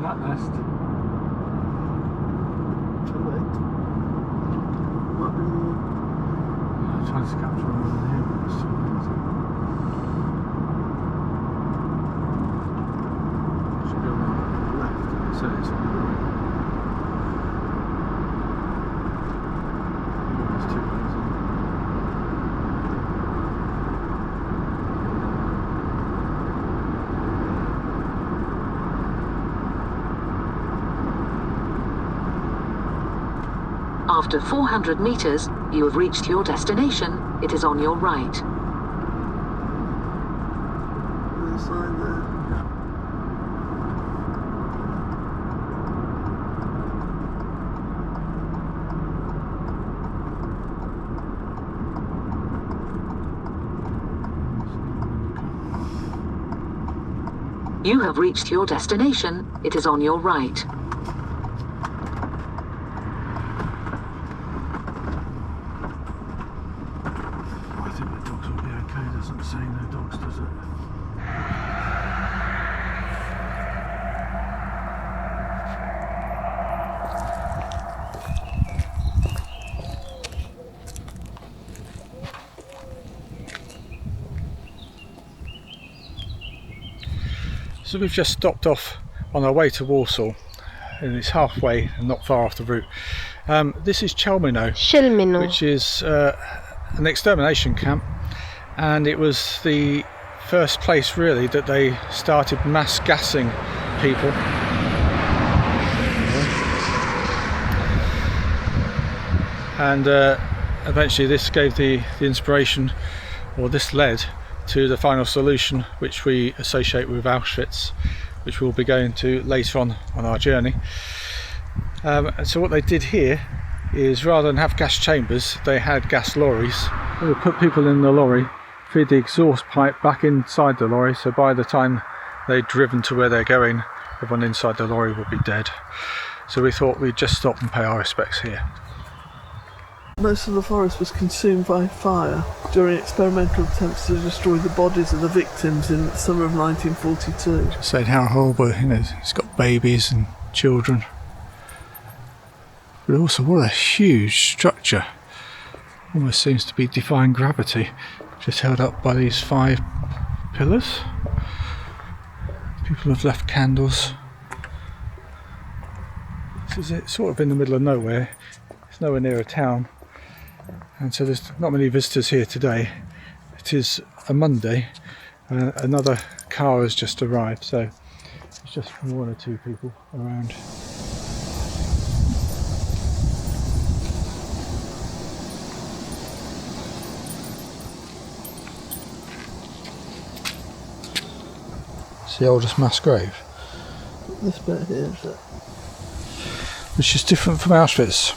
that nest. Might be more. I'm trying to capture one over here. It's too late. Should go around left. So it's on the right. There's two ways on. After 400 meters, you have reached your destination. It is on your right. There's a sign there. You have reached your destination. It is on your right. I think the dogs will be okay. It doesn't say no dogs, does it? So we've just stopped off on our way to Warsaw, and it's halfway and not far off the route. This is Chelmino, which is an extermination camp, and it was the first place really that they started mass gassing people. And eventually this gave the inspiration, or this led to the final solution, which we associate with Auschwitz, which we'll be going to later on our journey. And so what they did here is, rather than have gas chambers, they had gas lorries. They would put people in the lorry, feed the exhaust pipe back inside the lorry, so by the time they'd driven to where they're going, everyone inside the lorry would be dead. So we thought we'd just stop and pay our respects here. Most of the forest was consumed by fire during experimental attempts to destroy the bodies of the victims in the summer of 1942. Just saying how horrible, it's got babies and children. But also, what a huge structure. Almost seems to be defying gravity. Just held up by these 5 pillars. People have left candles. This is it, sort of in the middle of nowhere. It's nowhere near a town. And so there's not many visitors here today. It is a Monday. Another car has just arrived, so it's just 1 or 2 people around. It's the oldest mass grave. This bit here is it. Which is different from Auschwitz.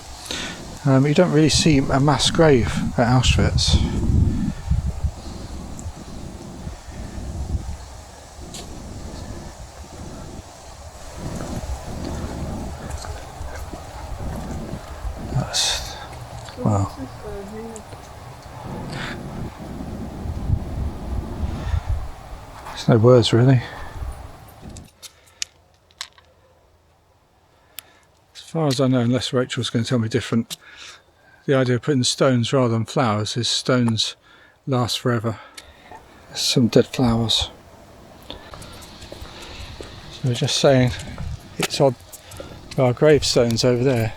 You don't really see a mass grave at Auschwitz. That's, wow. There's no words really. As far as I know, unless Rachel's going to tell me different, the idea of putting stones rather than flowers is stones last forever. There's some dead flowers. So we're just saying it's odd there are gravestones over there.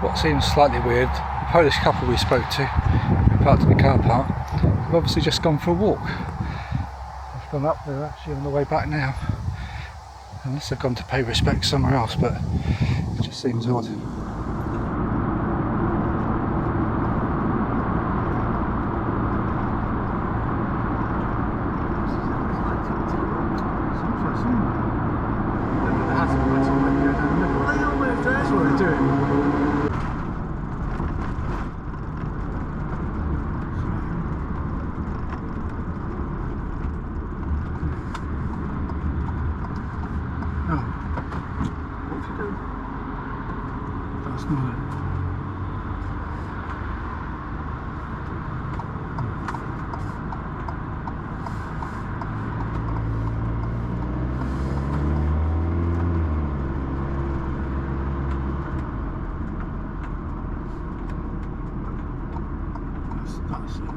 What seems slightly weird, the Polish couple we spoke to, who parked in the car park, have obviously just gone for a walk. They've gone up, they're actually on the way back now. Unless they've gone to pay respect somewhere else, but it just seems odd. That's what they're doing.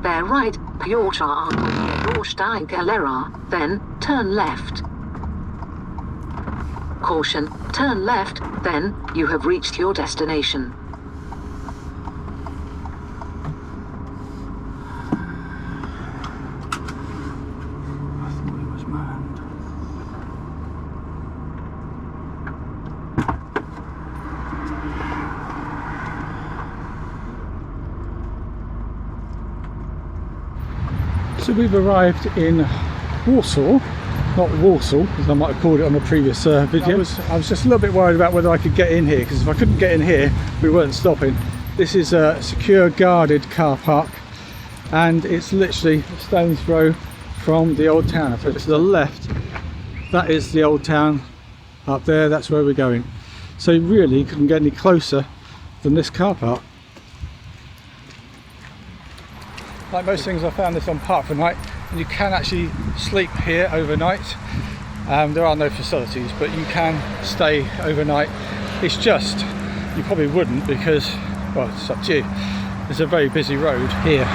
bear right, Piotr Galera, then turn left. Caution, turn left, then you have reached your destination. So we've arrived in Warsaw, not Warsaw, as I might have called it on the previous video. I was just a little bit worried about whether I could get in here, because if I couldn't get in here, we weren't stopping. This is a secure, guarded car park, and it's literally a stone's throw from the old town. So to the left, that is the old town. Up there, that's where we're going. So you really couldn't get any closer than this car park. Like most things, I found this on Park for Night, and you can actually sleep here overnight. There are no facilities, but you can stay overnight. It's just, you probably wouldn't, because, well, it's up to you. There's a very busy road here.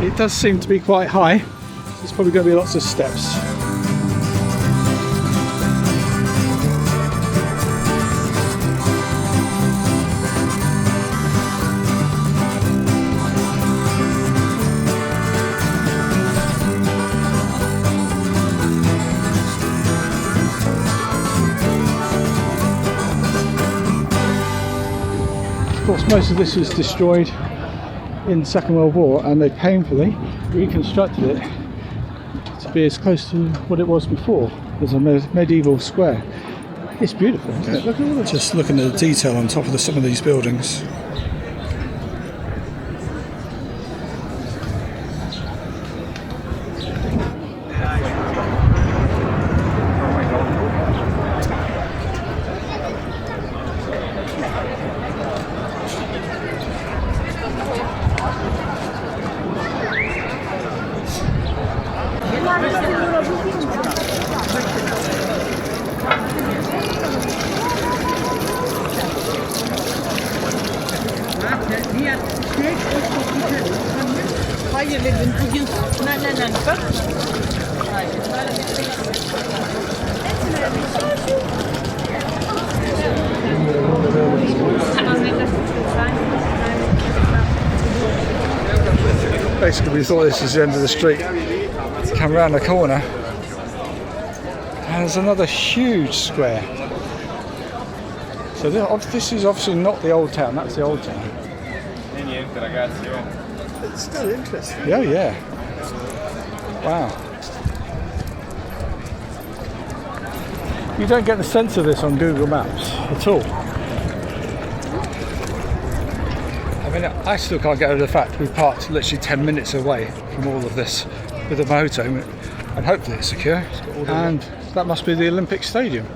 It does seem to be quite high. There's probably going to be lots of steps. Of course, most of this was destroyed in the Second World War, and they painfully reconstructed it to be as close to what it was before, as a medieval square. It's beautiful, isn't it? Look at all this. Just looking at the detail on top of some of these buildings. Basically, we thought this was the end of the street. Come round the corner, and there's another huge square. So this is obviously not the old town. That's the old town. It's still interesting. Yeah, yeah. Wow. You don't get the sense of this on Google Maps at all. I mean, I still can't get over the fact we parked literally 10 minutes away from all of this with a motorhome, and hopefully it's secure. And that must be the Olympic Stadium.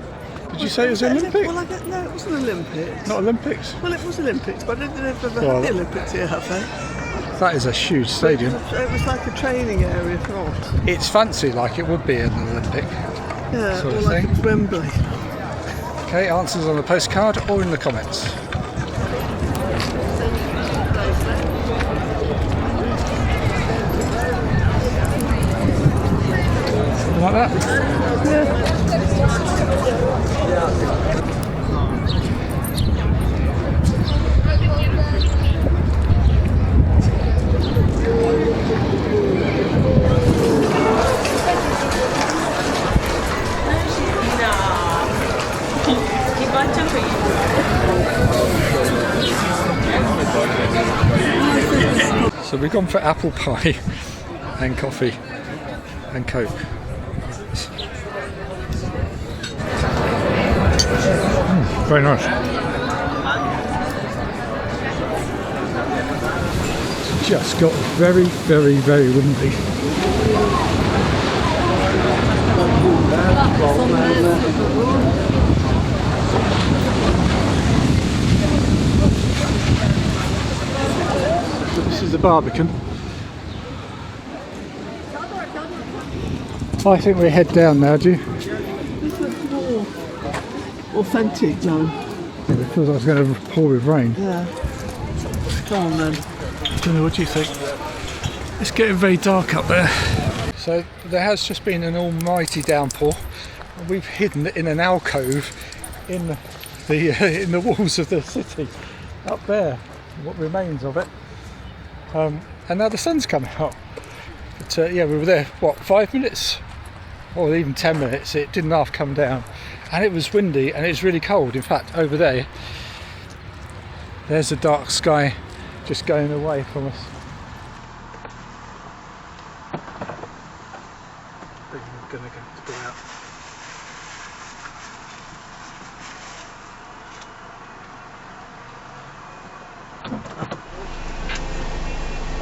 Did you say it was Olympic? Well, no, it wasn't Olympics. Not Olympics? Well, it was Olympics, but I didn't ever have the Olympics here, have they? That is a huge stadium. It was like a training area for us. It's fancy, like it would be an Olympic Yeah, sort or of like thing. Wembley. Okay, answers on the postcard or in the comments. Something like that? Yeah. So we've gone for apple pie and coffee and Coke. Very nice. Just got very, very, very windy. This is the Barbican. I think we head down now, do you? This looks more authentic now. It feels like it's going to pour with rain. Yeah. Come on then. don't know, what do you think? It's getting very dark up there. So there has just been an almighty downpour. We've hidden in an alcove in the walls of the city up there, what remains of it. And now the sun's come out. But yeah, we were there, what, 5 minutes? Or even 10 minutes. It didn't half come down. And it was windy and it was really cold. In fact, over there's a dark sky just going away from us. I'm gonna go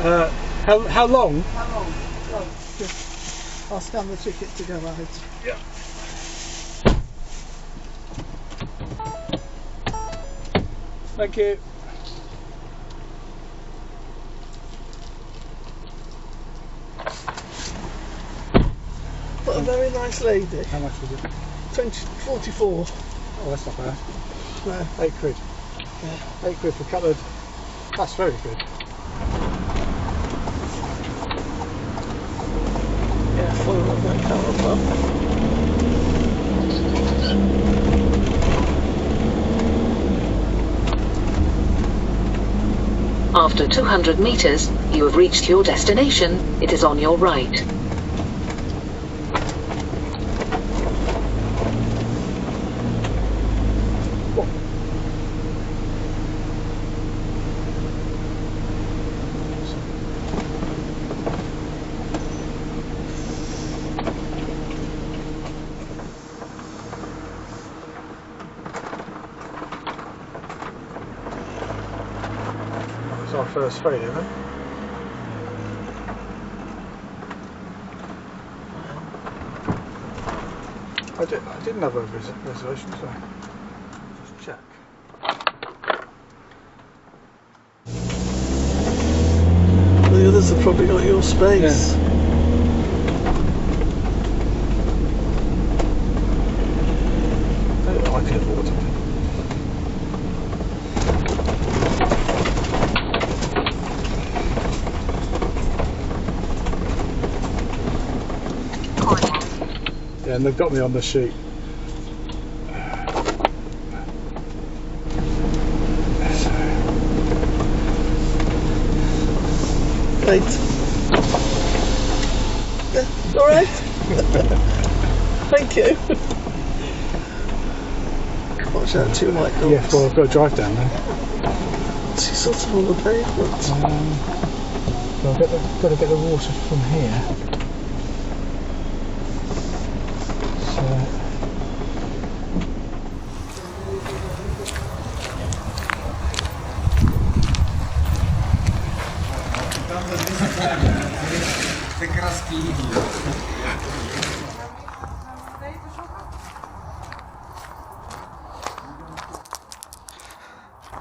out. How long? How long? Oh, I'll scan the ticket to go out. Yeah. Thank you. What a very nice lady. How much was it? 44. Oh, that's not bad. No. £8. Yeah. £8 for coloured. That's very good. Yeah, follow up that colour pump. After 200 meters, you have reached your destination. It is on your right. It's our first failure, isn't it? I didn't have a reservation, so just check. The others have probably got your space. Yeah. I can afford it. Yeah, and they've got me on the sheet. Right. Yeah, all right. Thank you. Watch out, 2 white dogs. Yes, well, I've got to drive down there. She's sort of on the pavement. So I've got to get the water from here.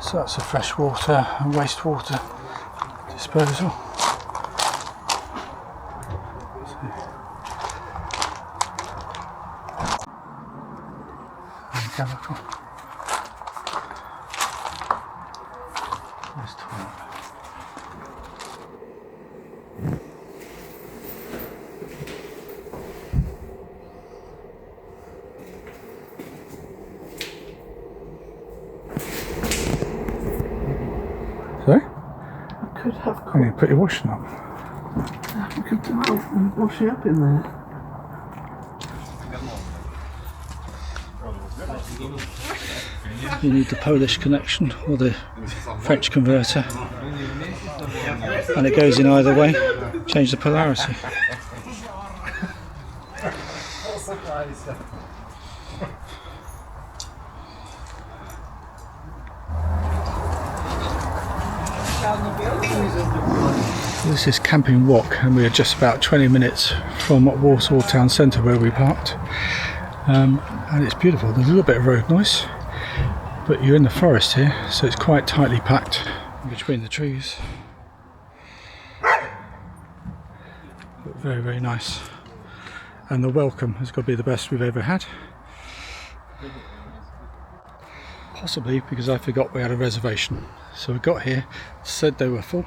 So that's a freshwater and wastewater disposal. And chemical. Nice toilet. Sorry? I could have I'm going to put your washing up. we could do washing up in there. You need the Polish connection or the French converter, and it goes in either way. Change the polarity. This is Camping Walk, and we are just about 20 minutes from Warsaw town centre where we parked. And it's beautiful. There's a little bit of road noise, but you're in the forest here, so it's quite tightly packed between the trees. But very, very nice. And the welcome has got to be the best we've ever had. Possibly because I forgot we had a reservation. So we got here, said they were full,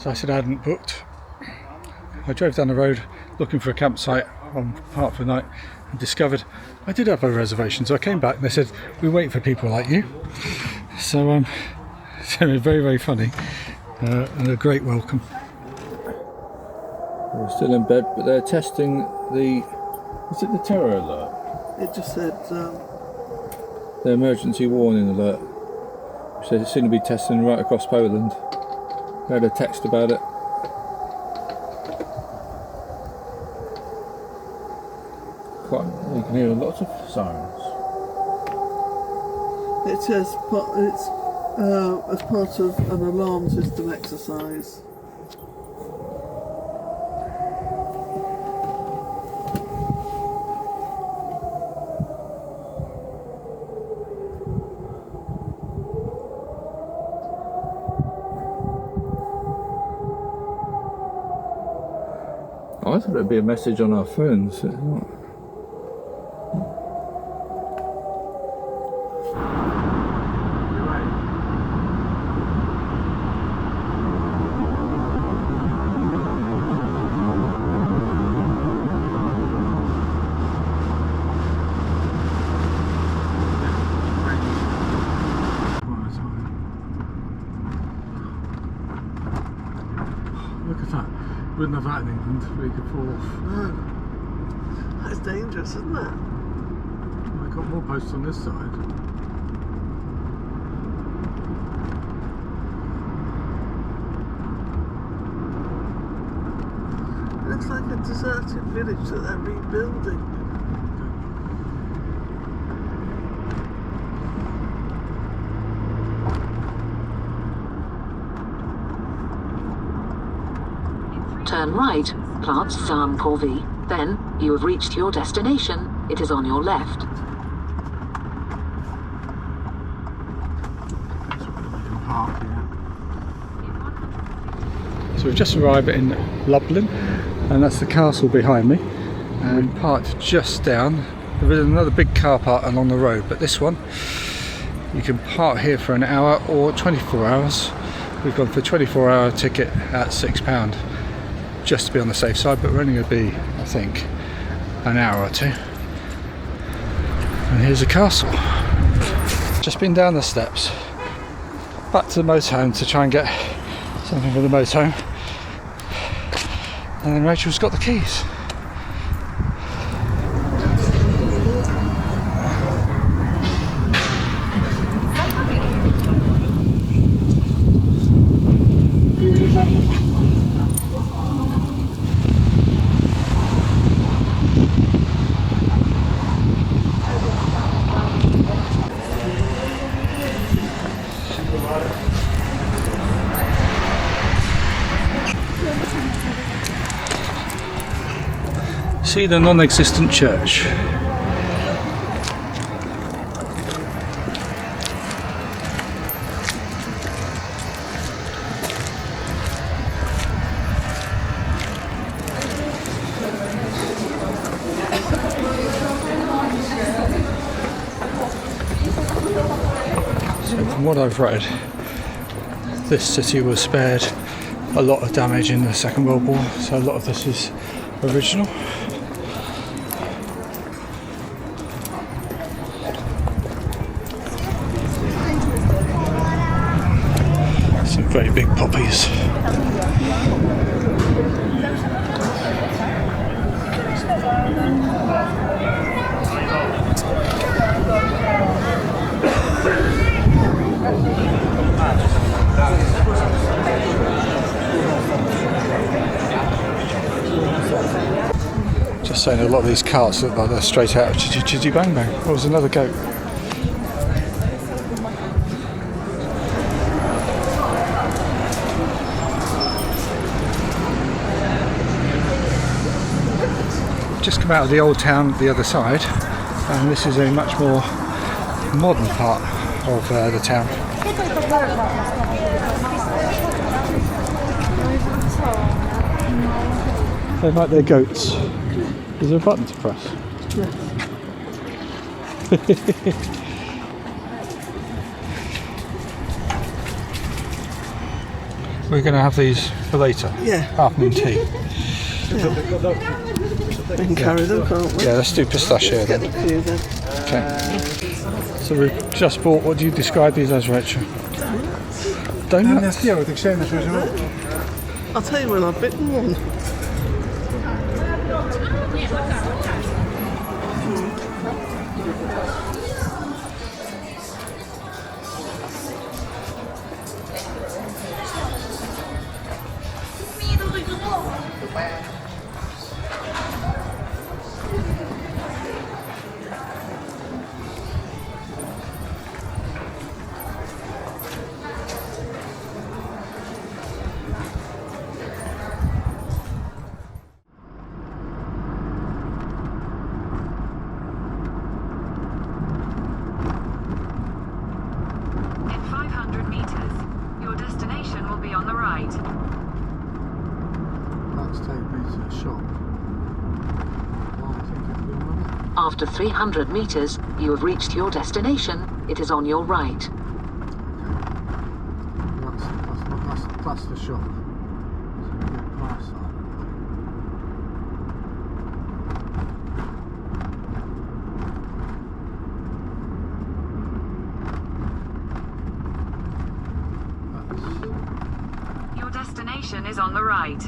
So I said I hadn't booked. I drove down the road looking for a campsite on Park for the night and discovered I did have a reservation. So I came back and they said, we wait for people like you. So so it was very, very funny and a great welcome. We're still in bed, but they're testing the, is it the terror alert? It just said, The emergency warning alert, which they seem to be testing right across Poland. I had a text about it. You can hear lots of sirens. it says it's as part of an alarm system exercise. I thought it'd be a message on our phones. It's not. Look at that. Wouldn't have that in England where you could fall off. No. That's dangerous, isn't it? I've got more posts on this side. It looks like a deserted village that they're rebuilding. Turn right, Platz Zamkowi. Then, you have reached your destination. It is on your left. So we've just arrived in Lublin, and that's the castle behind me, and parked just down. There is another big car park along the road, but this one you can park here for an hour or 24 hours. We've gone for a 24-hour ticket at £6 just to be on the safe side, but we're only going to be, I think, an hour or two. And here's the castle. Just been down the steps back to the motorhome to try and get something for the motorhome, and then Rachel's got the keys. See the non-existent church. So from what I've read, this city was spared a lot of damage in the Second World War, so a lot of this is original. Some very big poppies. Just saying, a lot of these carts look like they're straight out of Chitty Bang Bang. Oh, there's another goat. Just come out of the old town the other side, and this is a much more modern part of the town. They like their goats. Is there a button to press? Yes. We're going to have these for later. Yeah. Afternoon tea. We can carry them, can't we? Yeah, let's do pistachio Get then. the few then. Okay. So we've just bought, what do you describe these as, Rachel? Donuts? I'll tell you when I've bitten one. In 500 meters, your destination will be on the right. Let's take me to the shop. After 300 meters, you have reached your destination. It is on your right. That's the shop. So we get past that. Your destination is on the right.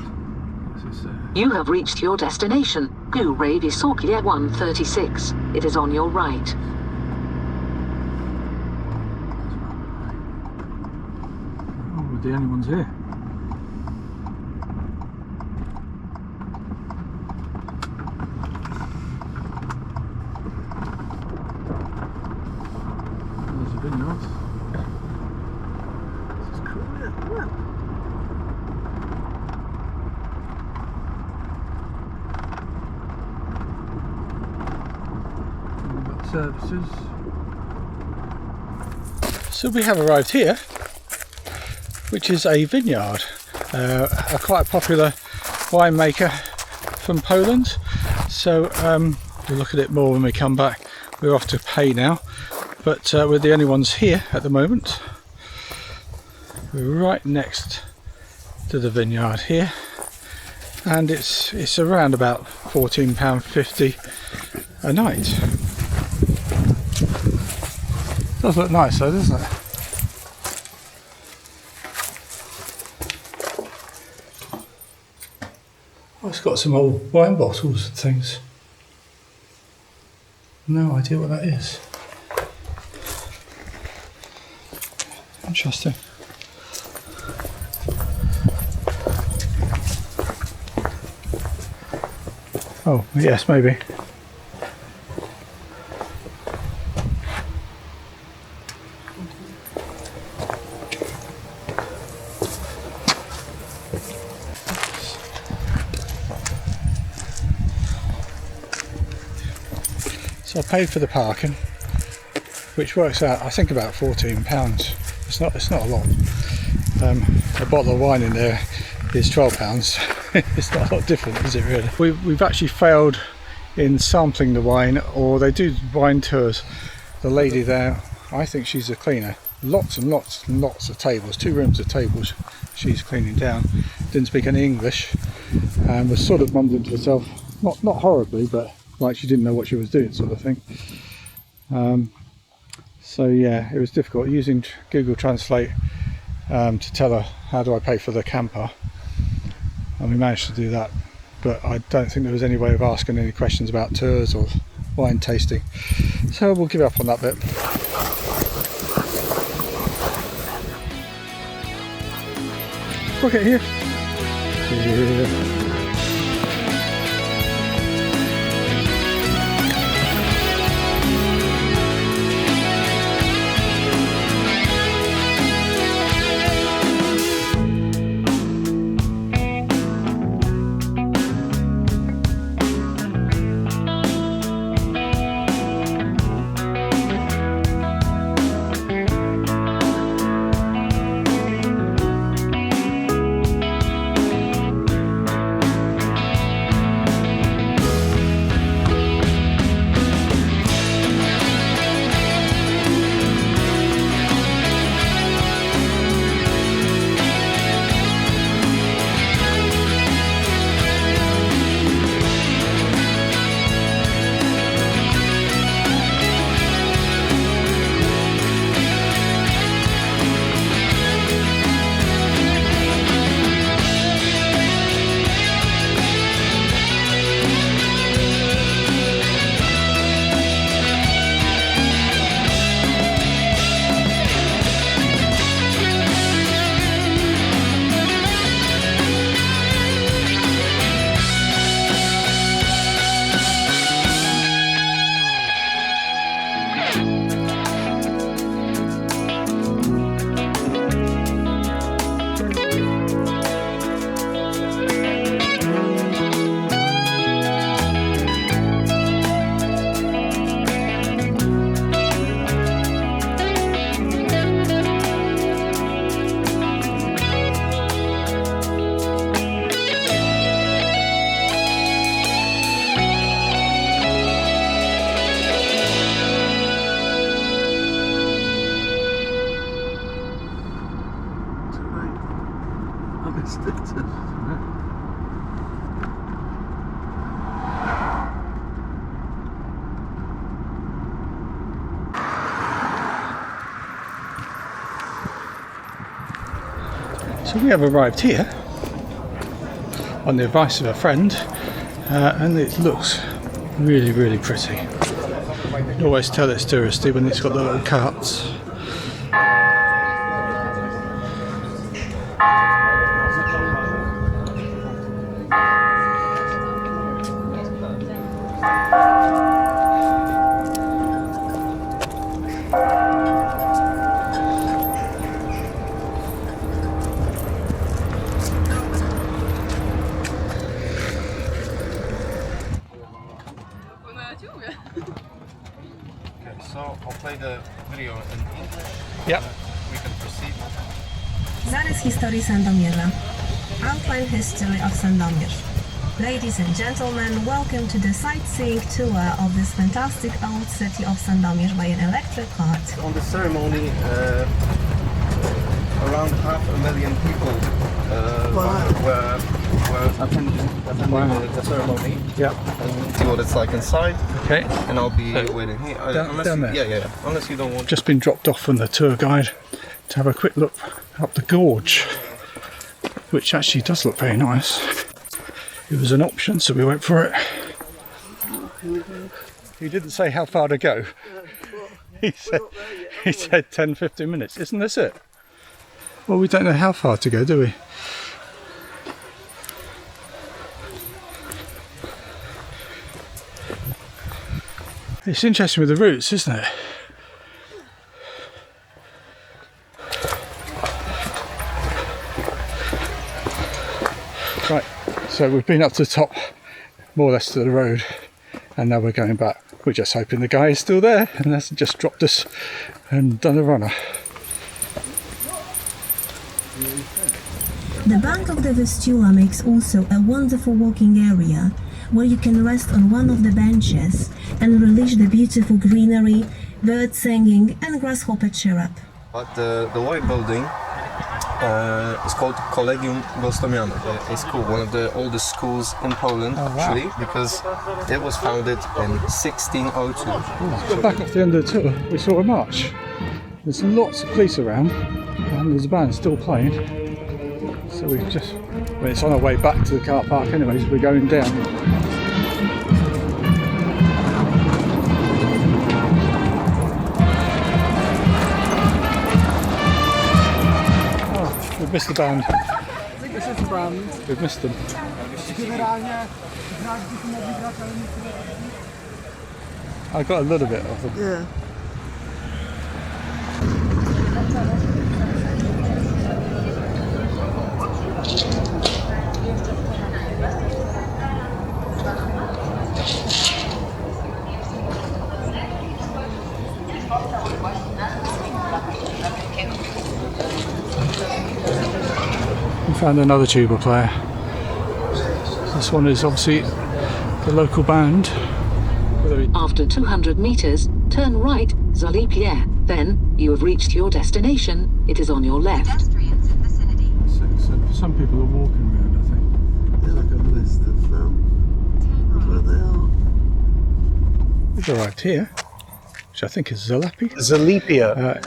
You have reached your destination. Góry Wysokie 136. It is on your right. Oh, we're the only ones here. There's a vineyard. This is cool, yeah. Well, We've got services. So we have arrived here, which is a vineyard, a quite popular winemaker from Poland. So we'll look at it more when we come back. We're off to pay now, but we're the only ones here at the moment. We're right next to the vineyard here, and it's around about £14.50 a night. Does look nice though, doesn't it? Oh, it's got some old wine bottles and things. No idea what that is. Interesting. Oh, yes, maybe. So I paid for the parking, which works out, I think, about £14. It's not a lot. A bottle of wine in there is £12. It's not a lot different, is it really? We've actually failed in sampling the wine, or they do wine tours. The lady there, I think she's a cleaner. Lots and lots and lots of tables, 2 rooms of tables she's cleaning down. Didn't speak any English and was sort of mumbled to herself, not horribly, but like she didn't know what she was doing, sort of thing. So yeah, it was difficult using Google Translate to tell her how do I pay for the camper, and we managed to do that, but I don't think there was any way of asking any questions about tours or wine tasting, so we'll give up on that bit. Look at here. Yeah. So we have arrived here on the advice of a friend, and it looks really, really pretty. You can always tell it's touristy when it's got the little carts. So I'll play the video in English. Yep. We can proceed. Zarys historii Sandomierza. Outline history of Sandomierz. Ladies and gentlemen, welcome to the sightseeing tour of this fantastic old city of Sandomierz by an electric cart. On the ceremony, around 500,000 people were attending the ceremony. Yep. And see what it's like inside. Okay. And I'll be waiting here. Down there. Yeah. Unless you don't want. Just been dropped off from the tour guide to have a quick look up the gorge, which actually does look very nice. It was an option, so we went for it. He didn't say how far to go. He said 10-15 minutes. Isn't this it? Well, we don't know how far to go, do we? It's interesting with the routes, isn't it? Right, so we've been up to the top, more or less to the road, and now we're going back. We're just hoping the guy is still there and hasn't just dropped us and done a runner. The bank of the Vistula makes also a wonderful walking area where you can rest on one of the benches and relish the beautiful greenery, bird singing and grasshopper chirrup. But the white building is called Collegium Gostomiane. It's school, one of the oldest schools in Poland, actually, because it was founded in 1602. Back at the end of the tour, we saw a march. There's lots of police around, and there's a band still playing. So we've just, well, it's on our way back to the car park anyways, we're going down. Oh, we've missed the band. This is the brand. We've missed them. I got a little bit of them. Yeah. We found another tuba player. This one is obviously the local band. After 200 meters, turn right, Zalipie. Then you have reached your destination. It is on your left. Pedestrians in vicinity. So some people are walking around, I think. They're like a list of where they are. We've arrived here, which I think is Zalipie. Zalipie.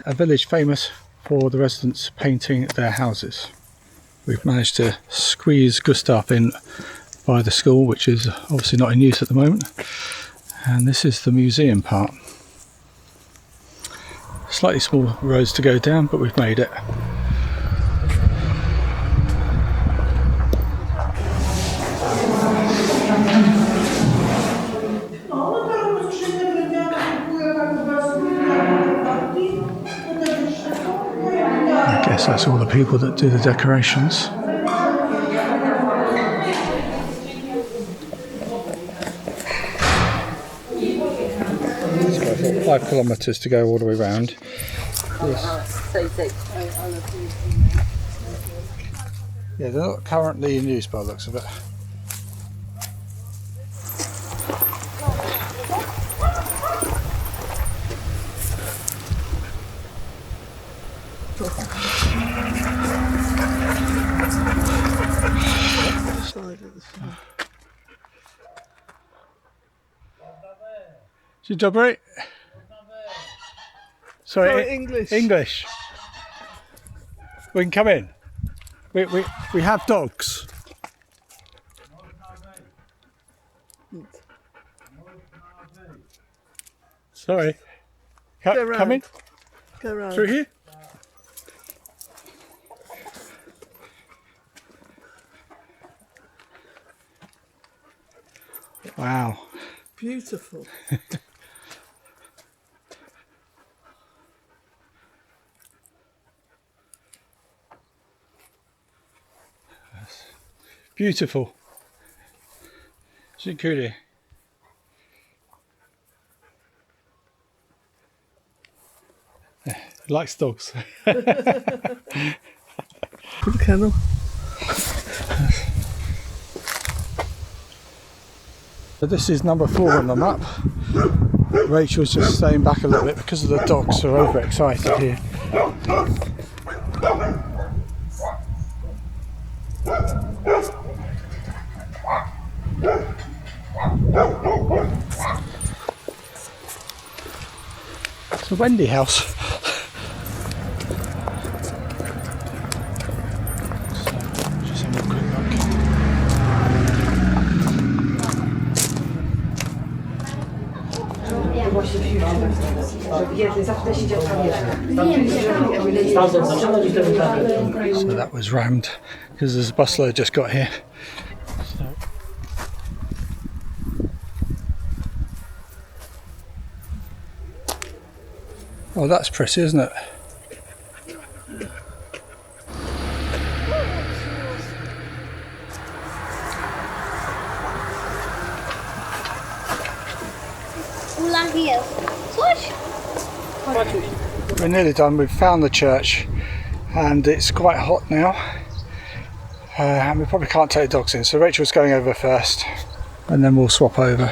A village famous for the residents painting their houses. We've managed to squeeze Gustav in by the school, which is obviously not in use at the moment. And this is the museum part. Slightly small roads to go down, but we've made it. I guess that's all the people that do the decorations. So I've got 5 kilometres to go all the way round. Yeah, they're not currently in use by the looks of it. Dzień dobry. Sorry, English. English. We can come in. We have dogs. Sorry. Go round. Come in Go round. through here. Wow. Beautiful. Beautiful. Dziękuję. Likes dogs. For the kennel. So this is number 4 on the map. Rachel's just staying back a little bit because of the dogs are overexcited here. It's a Wendy house. Just have a quick look. So that was rammed because there's a busload just got here. So. Oh, that's pretty, isn't it? We're nearly done. We've found the church and it's quite hot now, and we probably can't take the dogs in, so Rachel's going over first and then we'll swap over.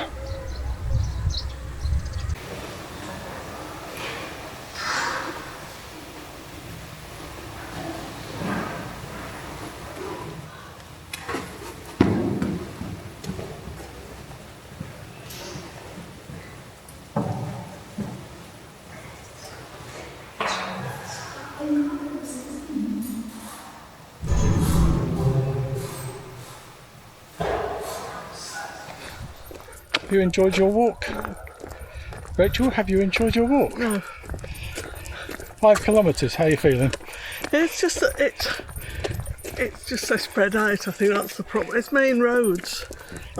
Have you enjoyed your walk? Rachel, have you enjoyed your walk? No. 5 kilometres, how are you feeling? It's just that it's just so spread out. I think that's the problem. It's main roads.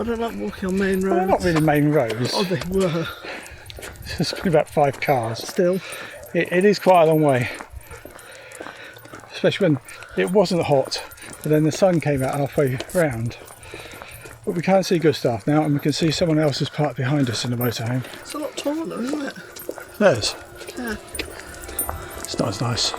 I don't like walking on main roads. Well, they're not really main roads. Oh, they were. There's been about 5 cars. Still. It is quite a long way. Especially when it wasn't hot, but then the sun came out halfway round. But we can see Gustav now, and we can see someone else is parked behind us in the motorhome. It's a lot taller, isn't it? There's. Yeah. It's not as nice.